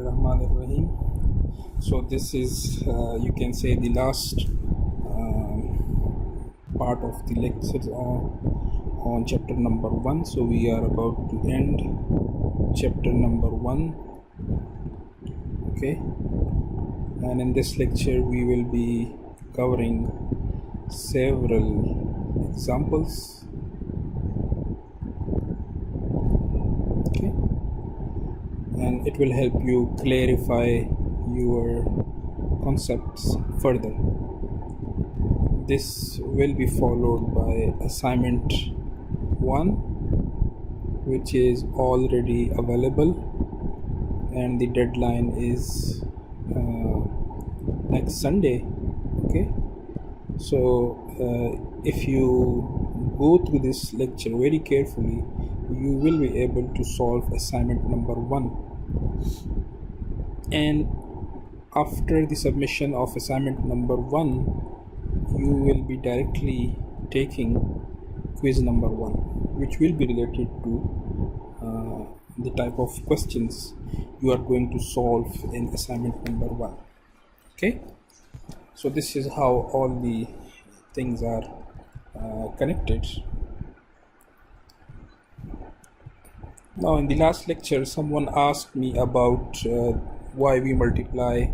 Bismillahirrahmanirrahim. So this is you can say the last part of the lectures on chapter number 1. So we are about to end chapter number 1. Okay, and in this lecture we will be covering several examples. Okay, and it will help you clarify your concepts further. This will be followed by assignment 1, which is already available, and the deadline is next Sunday. Okay, so if you go through this lecture very carefully, you will be able to solve assignment number 1, and after the submission of assignment number 1, you will be directly taking quiz number 1, which will be related to the type of questions you are going to solve in assignment number 1. Okay, so this is how all the things are connected. Now, in the last lecture, someone asked me about why we multiply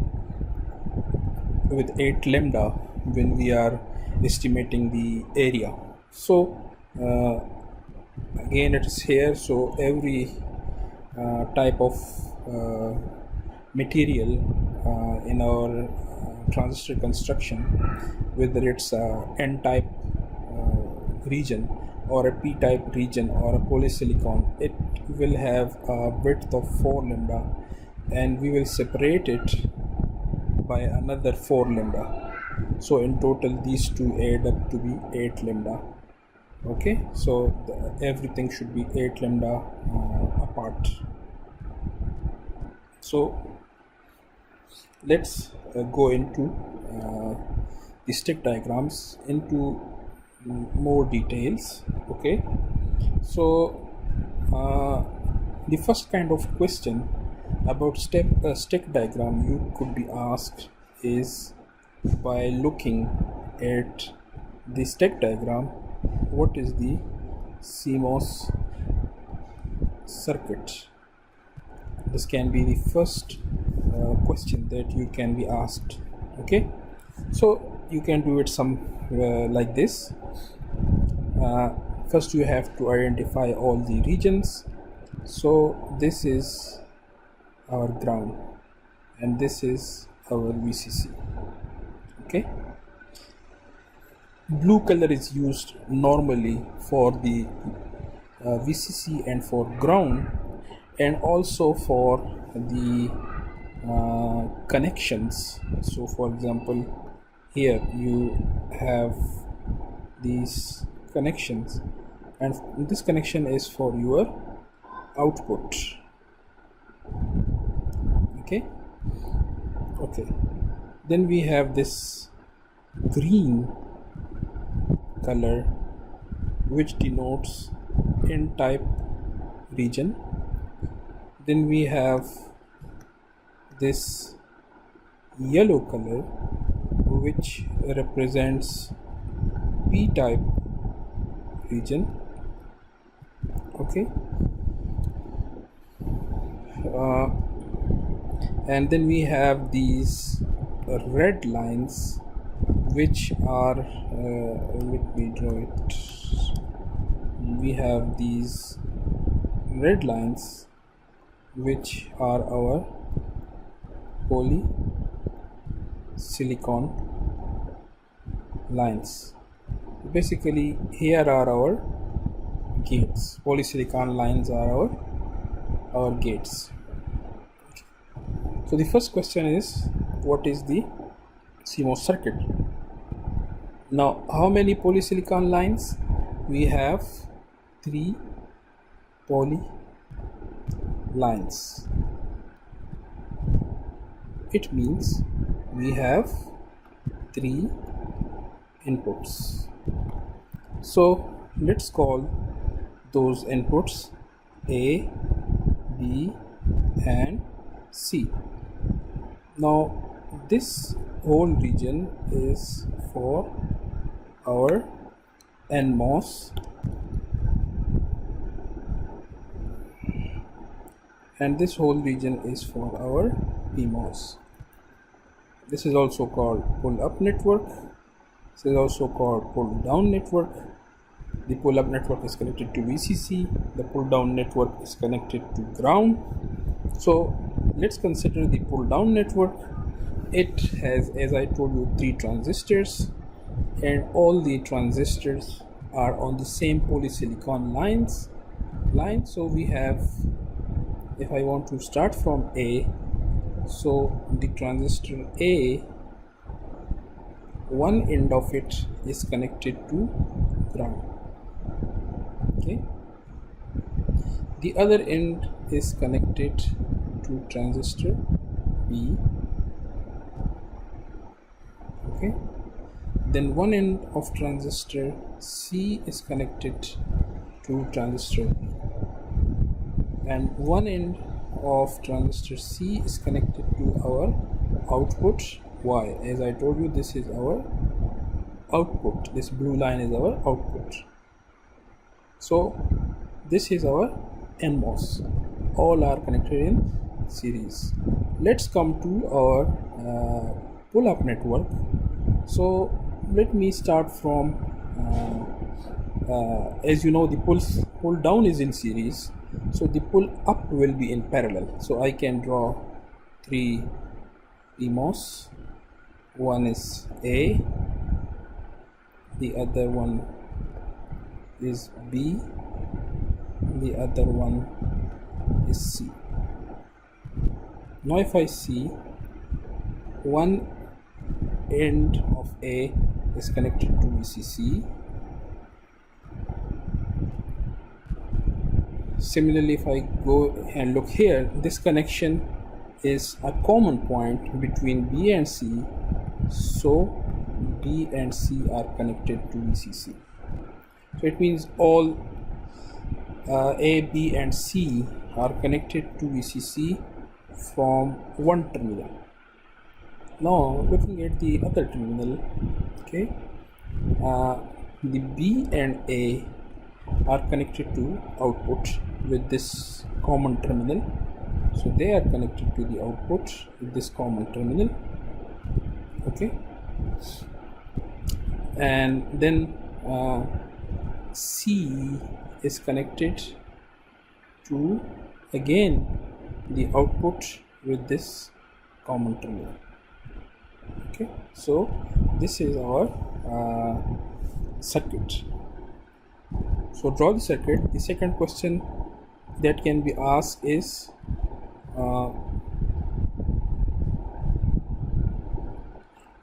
with 8 lambda when we are estimating the area. So again, it is here. So every type of material in our transistor construction, whether it's a n-type region or a p-type region or a polysilicon, it will have a width of 4 lambda, and we will separate it by another 4 lambda. So in total these two add up to be 8 lambda. Okay, so everything should be 8 lambda apart. So let's go into the stick diagrams into more details. Okay, so the first kind of question about stick diagram you could be asked is, by looking at the stick diagram, what is the CMOS circuit? This can be the first question that you can be asked. Okay, so you can do it like this. First you have to identify all the regions. So this is our ground and this is our VCC. Okay, blue color is used normally for the VCC and for ground, and also for the connections. So for example, here you have these connections, and this connection is for your output. Okay, then we have this green color, which denotes n-type region. Then we have this yellow color, which represents p-type region. Okay, and then we have these red lines, which are let me draw it. We have these red lines, which are our polysilicon lines. Basically, here are our gates. Polysilicon lines are our gates. So the first question is, what is the CMOS circuit? Now, how many polysilicon lines? We have 3 poly lines. It means we have 3 inputs. So let's call those inputs A, B and C. Now this whole region is for our NMOS, and this whole region is for our PMOS. This is also called pull-up network. This is also called pull-down network. The pull-up network is connected to VCC. The pull-down network is connected to ground. So let's consider the pull-down network. It has, as I told you, 3 transistors, and all the transistors are on the same polysilicon line. So we have, if I want to start from A, so the transistor A, one end of it is connected to ground. Okay, the other end is connected to transistor B. Okay, then one end of transistor C is connected to transistor B, and one end of transistor C is connected to our output Y. As I told you, this is our output. This blue line is our output. So this is our NMOS. All are connected in series. Let's come to our pull-up network. So let me start from as you know, the pull down is in series, so the pull up will be in parallel. So I can draw 3 PMOS. One is A, the other one is B, the other one is C. Now if I see, one end of A is connected to VCC. Similarly, if I go and look here, this connection is a common point between B and C, so B and C are connected to VCC. So it means all A, B and C are connected to VCC from one terminal. Now looking at the other terminal, okay, the B and A are connected to output with this common terminal, so they are connected to the output with this common terminal. Okay, and then C is connected to again the output with this common terminal. Okay, so this is our circuit. So draw the circuit. The second question that can be asked is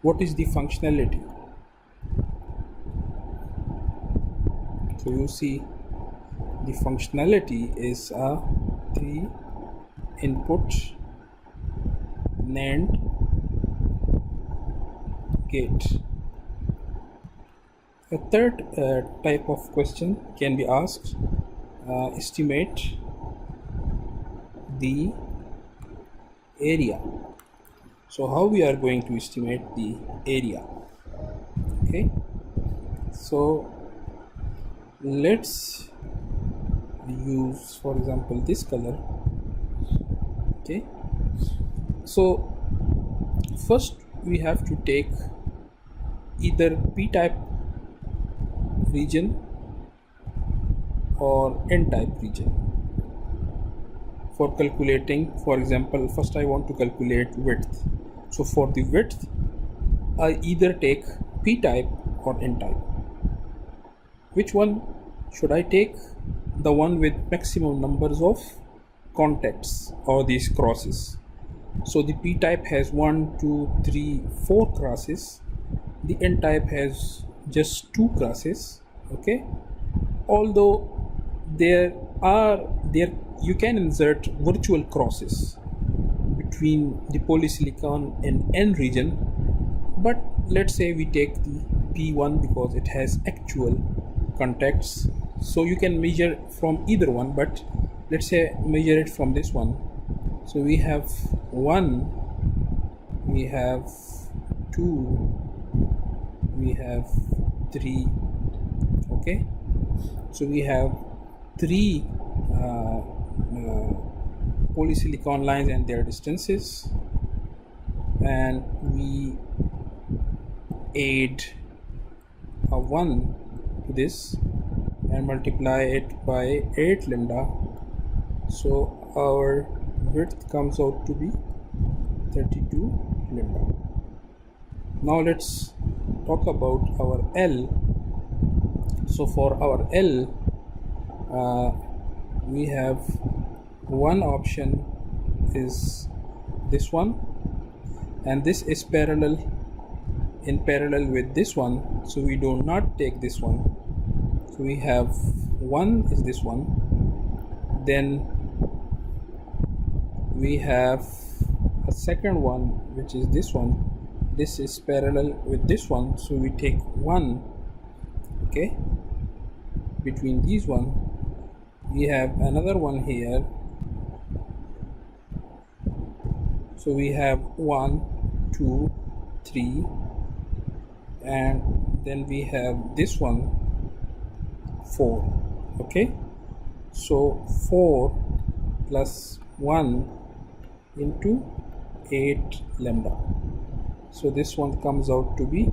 what is the functionality? So you see, the functionality is a 3 input NAND gate. A third type of question can be asked, estimate the area. So how we are going to estimate the area? Okay, so let's use, for example, this color. Okay, so first we have to take either p-type region or n-type region for calculating. For example, first I want to calculate width. So for the width, I either take p-type or n-type. Which one should I take? The one with maximum numbers of contacts or these crosses. So the p-type has 1, 2, 3, 4 crosses. The n-type has just 2 crosses. Okay, although there you can insert virtual crosses between the polysilicon and n region, but let's say we take the p1 because it has actual contacts. So you can measure from either one, but let's say measure it from this one. So we have 1, we have 2, we have 3. Okay, so we have 3 polysilicon lines and their distances, and we add a 1 to this and multiply it by 8 lambda, so our width comes out to be 32 lambda. Now let's talk about our L. So for our L, we have one option is this one, and this is in parallel with this one, so we do not take this one. So we have one is this one, then we have a second one which is this one. This is parallel with this one, so we take one. Okay, between these one we have another one here, so we have 1, 2, 3, and then we have this one 4. Okay, so 4 plus 1 into 8 lambda, so this one comes out to be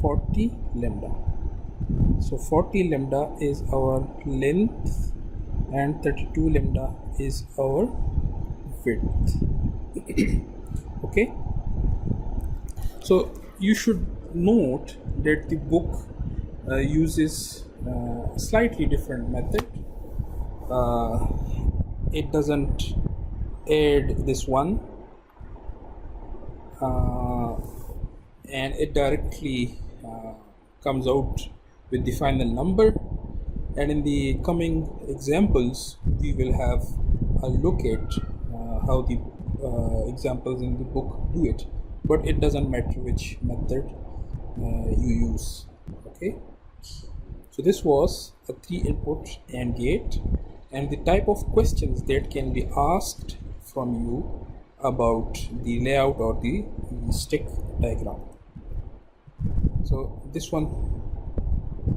40 lambda. So 40 lambda is our length and 32 lambda is our width. Okay, so you should note that the book uses a slightly different method. It doesn't add this one, and it directly comes out with the final number, and in the coming examples we will have a look at how the examples in the book do it, but it doesn't matter which method you use. Okay, so this was a 3-input AND gate and the type of questions that can be asked from you about the layout or the stick diagram. So this one,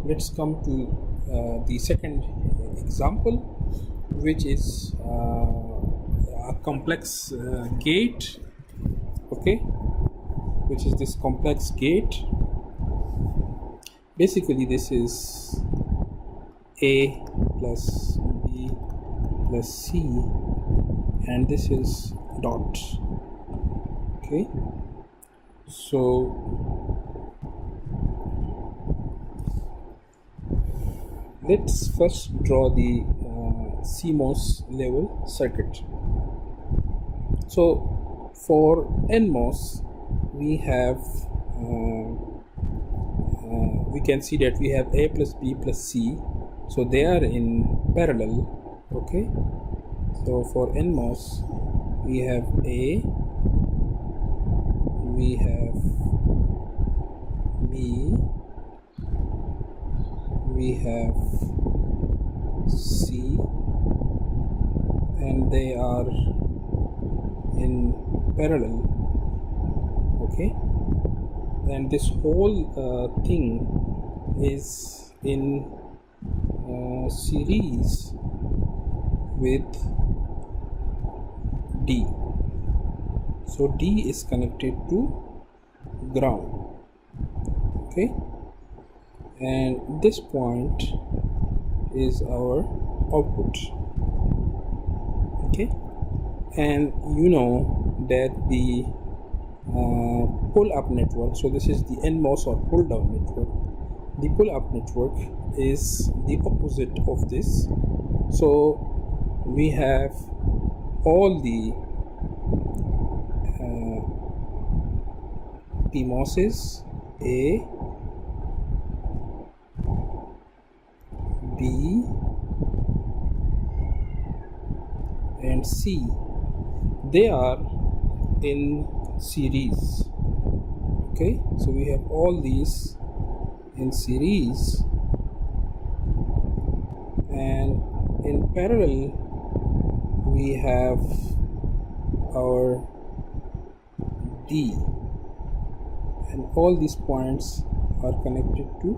let's come to the second example, which is a complex gate. Okay, which is this complex gate. Basically this is A plus B plus C, and this is dot. Okay, so let's first draw the CMOS level circuit. So for NMOS we have we can see that we have A plus B plus C, so they are in parallel. Okay, so for NMOS we have A, we have B, we have C, and they are in parallel. Okay, and this whole thing is in series with D. So D is connected to ground. Okay, and this point is our output. Okay, and you know that the pull-up network, so this is the NMOS or pull-down network. The pull-up network is the opposite of this. So we have all the PMOSes, A, B, and C. They are in series. Okay, so we have all these in series, and in parallel we have our D, and all these points are connected to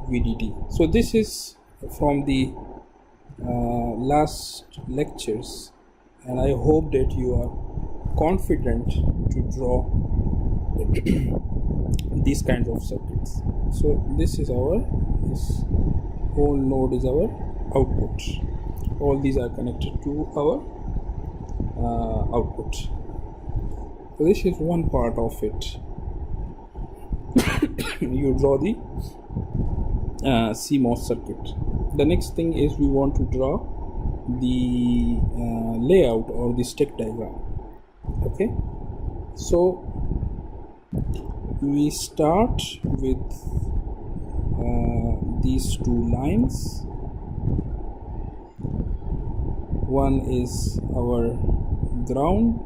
VDD. So this is from the last lectures, and I hope that you are confident to draw these kinds of circuits. So this whole node is our output. All these are connected to our output. So this is one part of it. You draw the CMOS circuit. The next thing is we want to draw the layout or the stack diagram. Okay, so we start with these two lines. One is our ground,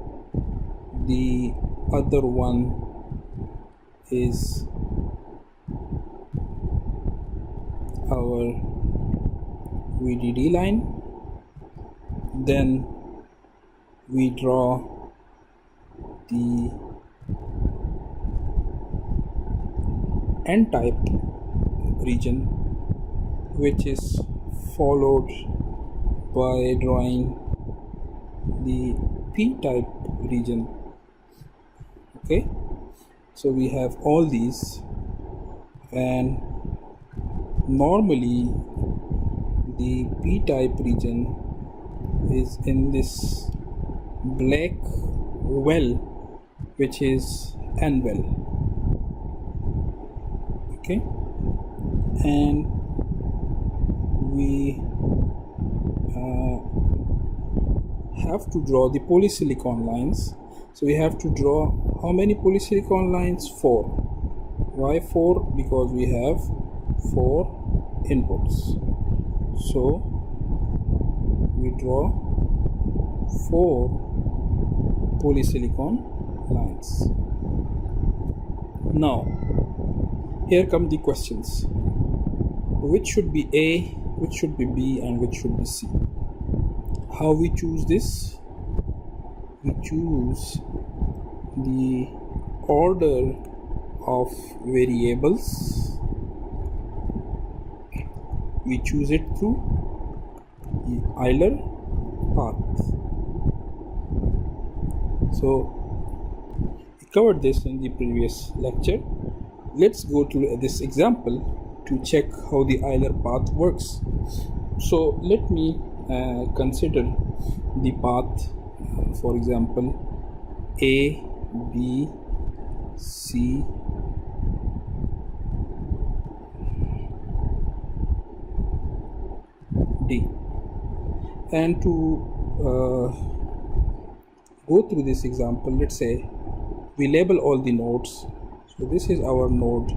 the other one is our VDD line. Then we draw the N-type region, which is followed by drawing the P-type region. Okay, so we have all these, and normally the P-type region is in this black well, which is N well. Okay, and we have to draw the polysilicon lines. So we have to draw how many polysilicon lines? 4. Why 4? Because we have 4 inputs. So we draw 4 polysilicon lines. Now here come the questions. Which should be A, which should be B, and which should be C? How we choose this? We choose the order of variables. We choose it through the Euler path. So we covered this in the previous lecture. Let's go to this example to check how the Euler path works. So let me consider the path, for example, A, B, C, D. And to go through this example, let's say we label all the nodes. So this is our node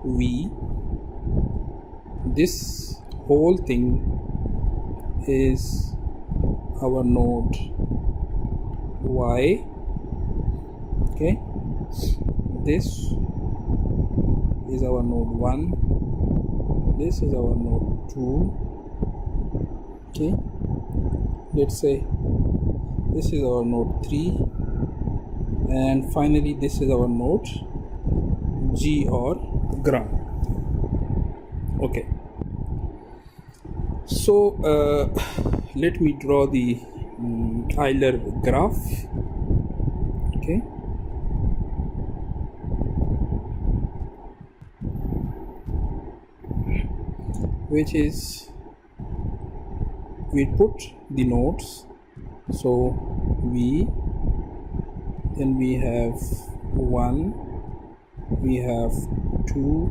V. This whole thing is our node Y. Okay, this is our node 1, this is our node 2. Okay, let's say this is our node 3, and finally this is our node G or ground. Okay, so let me draw the Euler graph. Okay, which is, we put the nodes. So then we have 1, we have 2,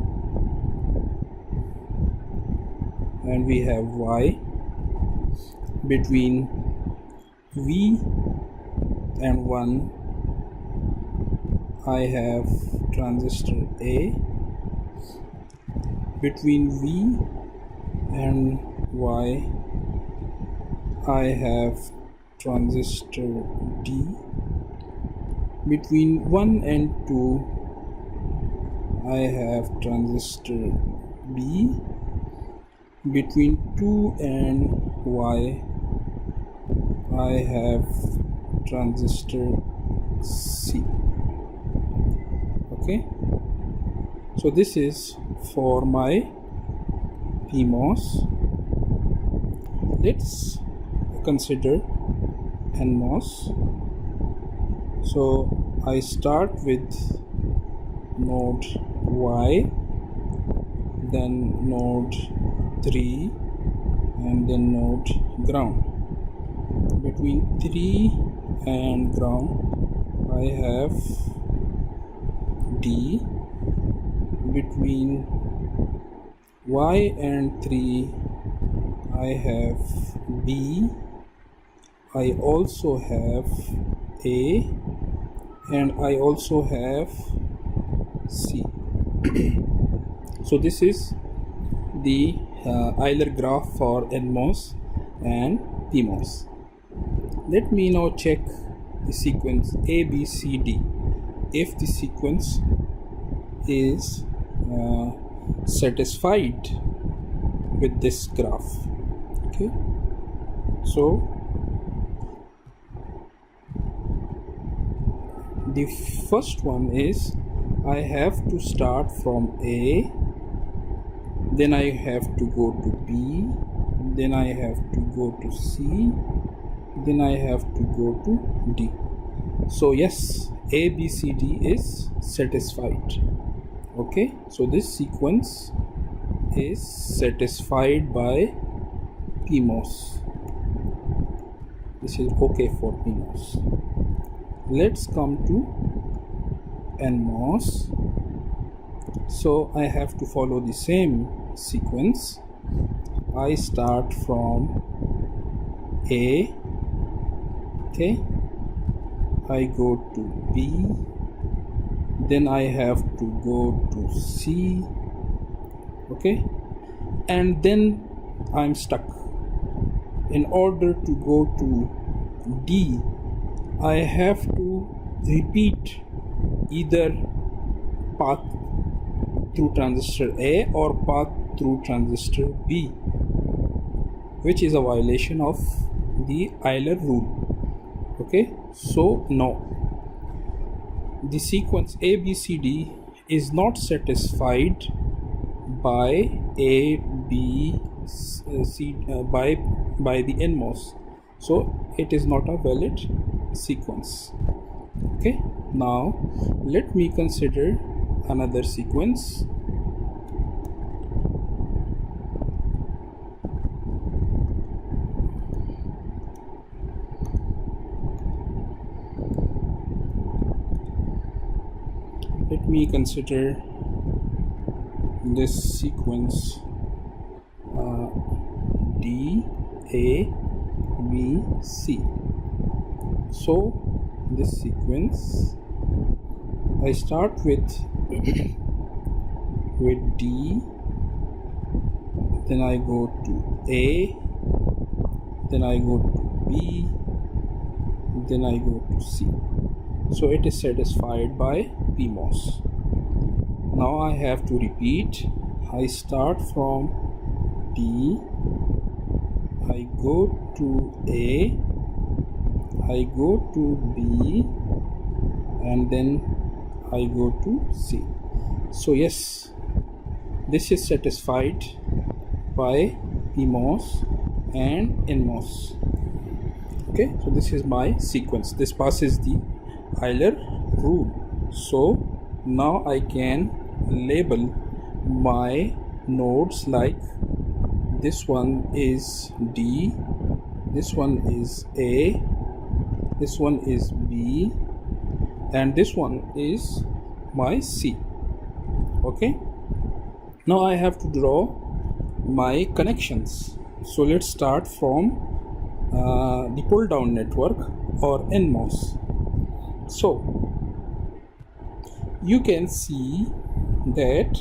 and we have Y. Between V and 1 I have transistor A. Between V and Y I have transistor D. Between 1 and 2 I have transistor B. Between 2 and Y I have transistor C. Okay, so this is for my PMOS. Let's consider NMOS. So I start with node Y, then node 3, and then node ground. Between 3 and ground I have D. Between Y and 3 I have B. I also have A, and I also have C. So this is the Euler graph for NMOS and PMOS. Let me now check the sequence A, B, C, D. If the sequence is satisfied with this graph. Okay, so the first one is I have to start from A, then I have to go to B, then I have to go to C, then I have to go to D. So yes, A, B, C, D is satisfied. Okay, so this sequence is satisfied by PMOS. This is okay for PMOS. Let's come to NMOS. So I have to follow the same sequence. I start from A. Okay, I go to B, then I have to go to C. Okay, and then I'm stuck. In order to go to D, I have to repeat either path through transistor A or path through transistor B, which is a violation of the Euler rule. Okay, so no, the sequence A, B, C, D is not satisfied by A, B, C, by the NMOS, so it is not a valid sequence. Okay, now let me consider another sequence. Let me consider this sequence D, A, B, C. So this sequence, I start with D, then I go to A, then I go to B, then I go to C. So it is satisfied by PMOS. Now I have to repeat. I start from D, I go to A, I go to B, and then I go to C. So yes, this is satisfied by PMOS and NMOS. Okay, so this is my sequence. This passes the Euler rule. So now I can label my nodes like this one is D, this one is A, this one is B, and this one is my C. Okay, now I have to draw my connections. So let's start from the pull-down network or NMOS. So you can see that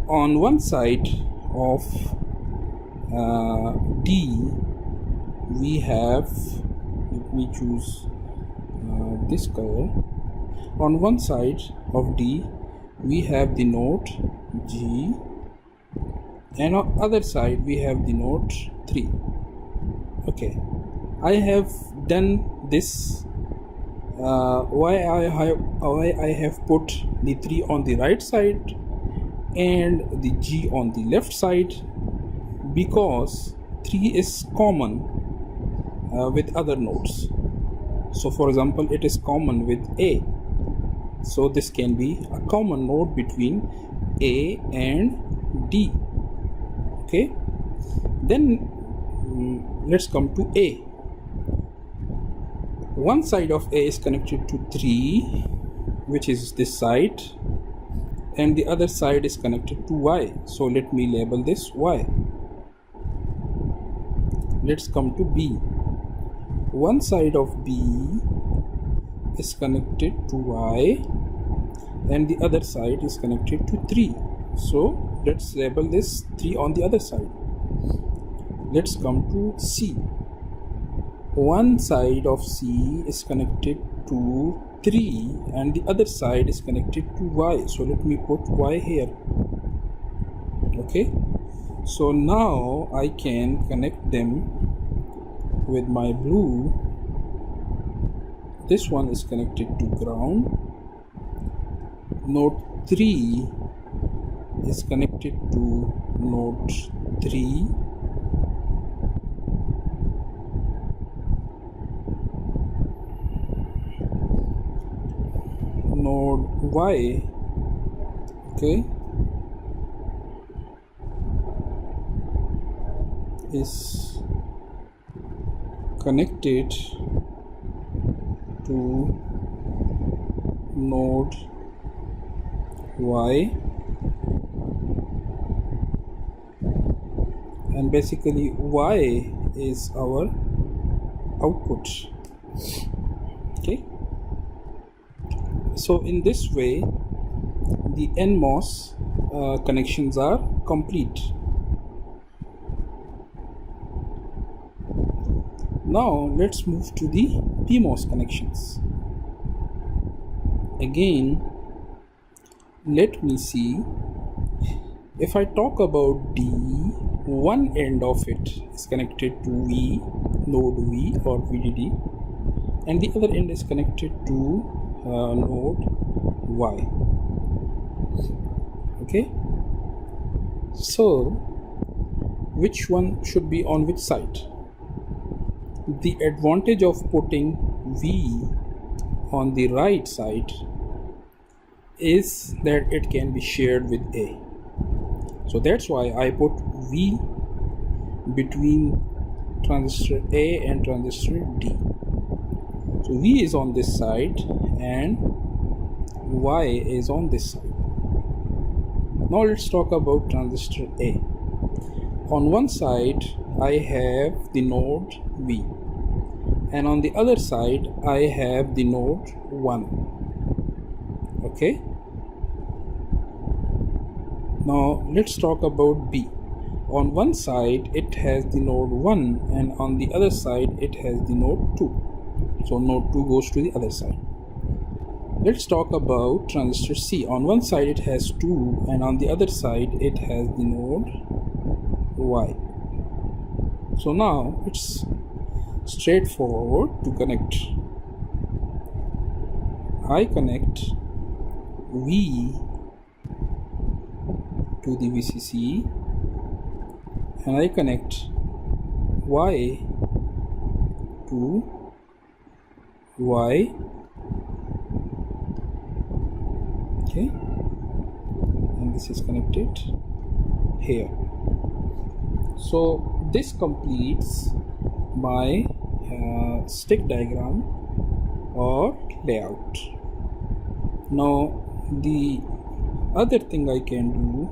on one side of D we have, let me choose this color. On one side of D we have the node G, and on other side we have the node 3. Okay, I have done this why I have put the 3 on the right side and the G on the left side, because 3 is common with other nodes. So for example, it is common with A, so this can be a common node between A and D. Okay, then let's come to A. One side of A is connected to 3, which is this side, and the other side is connected to Y. So let me label this Y. Let's come to B. One side of B is connected to Y and the other side is connected to 3. So let's label this 3 on the other side. Let's come to C. One side of C is connected to 3 and the other side is connected to Y. So let me put Y here. Okay, so now I can connect them with my blue. This one is connected to ground. Node 3 is connected to node 3. Node Y, okay, is connected to node Y, and basically Y is our output. Okay, so in this way the NMOS connections are complete. Now let's move to the PMOS connections. Again, let me see. If I talk about D, one end of it is connected to V, node V or VDD, and the other end is connected to node Y. Okay, so which one should be on which side? The advantage of putting V on the right side is that it can be shared with A. So that's why I put V between transistor A and transistor D. So V is on this side and Y is on this side. Now let's talk about transistor A. On one side I have the node V, and on the other side I have the node 1. Okay, now let's talk about B. On one side it has the node 1 and on the other side it has the node 2. So node 2 goes to the other side. Let's talk about transistor C. On one side it has 2 and on the other side it has the node Y. So now it's straightforward to connect. I connect V to the VCC and I connect Y to Y. Okay, and this is connected here. So this completes my stick diagram or layout. Now the other thing I can do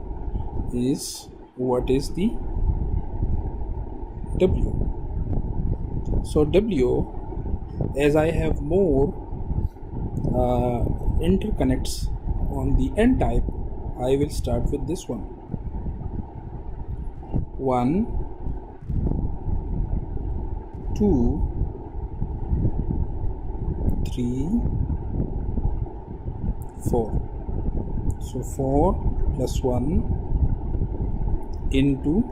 is, what is the W? So W, as I have more interconnects on the N type, I will start with this one. 1, 2, 3, 4. So 4 plus 1 into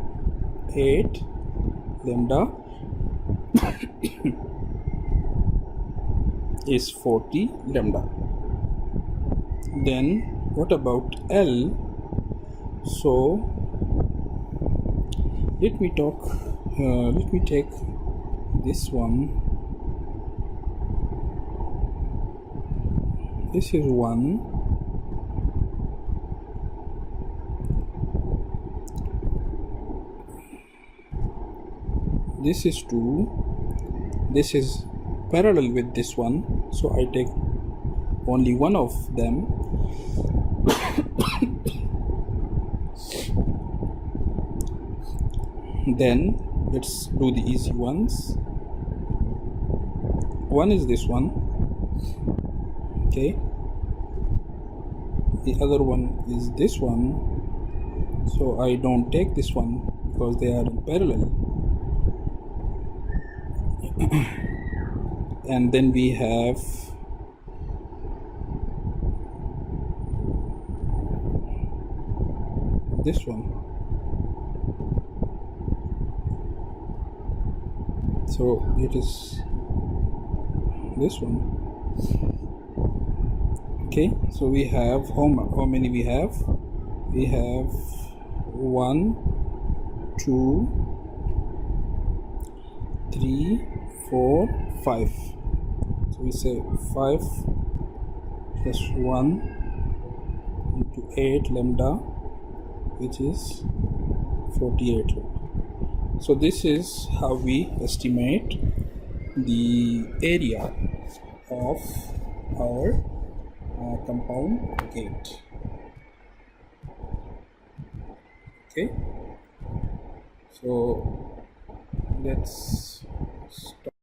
8 lambda is 40 lambda. Then what about L? So let me take this one. This is 1. This is 2. This is parallel with this one, so I take only one of them. Then let's do the easy ones. One is this one, okay. The other one is this one, so I don't take this one because they are in parallel. And then we have this one. So it is this one. Okay, so we have how many we have? We have 1, 2, 3, 4, 5. So we say 5 plus 1 into 8 lambda, which is 48 lambda. So this is how we estimate the area of our compound gate. Okay, so let's stop.